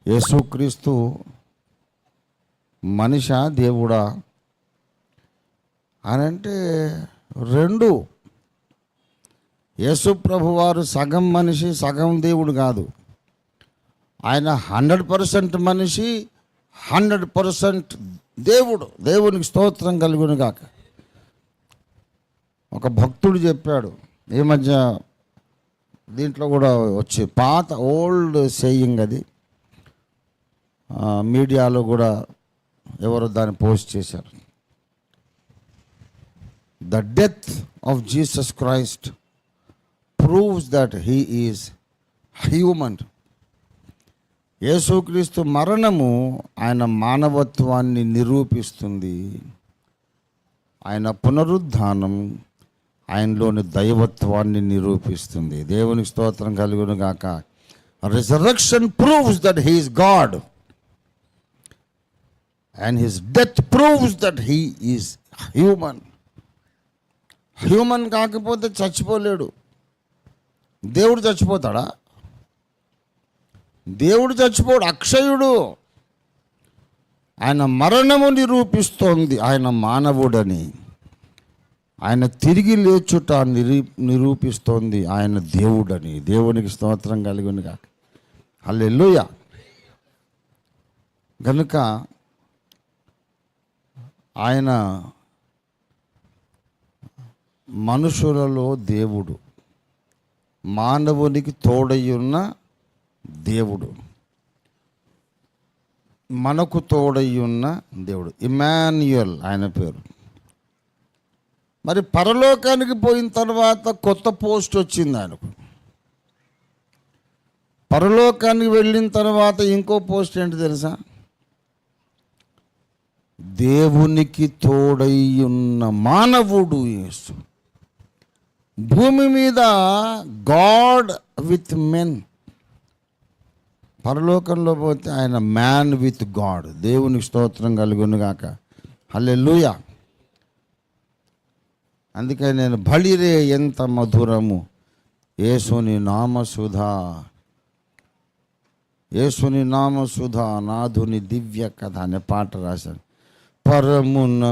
యేసుక్రీస్తు మనిషా దేవుడా అని అంటే రెండు. యేసు ప్రభువారు సగం మనిషి సగం దేవుడు కాదు. ఆయన 100% మనిషి 100% దేవుడు. దేవునికి స్తోత్రం కలుగును గాక. ఒక భక్తుడు చెప్పాడు, ఈ మధ్య దీంట్లో కూడా వచ్చి పాత ఓల్డ్ సేయింగ్, అది మీడియాలో కూడా ఎవరో దాన్ని పోస్ట్ చేశారు. The death of Jesus Christ proves that he is human. యేసుక్రీస్తు మరణము ఆయన మానవత్వాన్ని నిరూపిస్తుంది. ఆయన పునరుద్ధానం ఆయనలోని దైవత్వాన్ని నిరూపిస్తుంది. దేవునికి స్తోత్రం కలుగును గాక. Resurrection proves that he is God and his death proves that he is human. Human కాకపోతే చచ్చిపోలేడు. దేవుడు చచ్చిపోతాడా? దేవుడు చచ్చిపోడు, అక్షయుడు. ఆయన మరణము నిరూపిస్తోంది ఆయన మానవుడని. ఆయన తిరిగి లేచుట నిరూపిస్తోంది ఆయన దేవుడని. దేవునికి స్తోత్రం కలుగును గాక. హల్లెలూయా. కనుక ఆయన మనుషులలో దేవుడు, మానవునికి తోడయ్యున్న దేవుడు, మనకు తోడయ్యున్న దేవుడు. ఇమ్మాన్యుయల్ ఆయన పేరు. మరి పరలోకానికి పోయిన తర్వాత కొత్త పోస్ట్ వచ్చింది ఆయనకు. పరలోకానికి వెళ్ళిన తర్వాత ఇంకో పోస్ట్ ఏంటి తెలుసా? దేవునికి తోడయ్యున్న మానవుడు యేసు. భూమి మీద గాడ్ విత్ మెన్. పరలోకంలో పోతే ఆయన మ్యాన్ విత్ గాడ్. దేవునికి స్తోత్రం కలుగును గాక. హల్లెలూయా. అందుకే నేను బలిరే ఎంత మధురము యేసుని నామసుధా, యేసుని నామసుధా నాథుని దివ్య కథ అనే పాట రాశాను. పరమున్న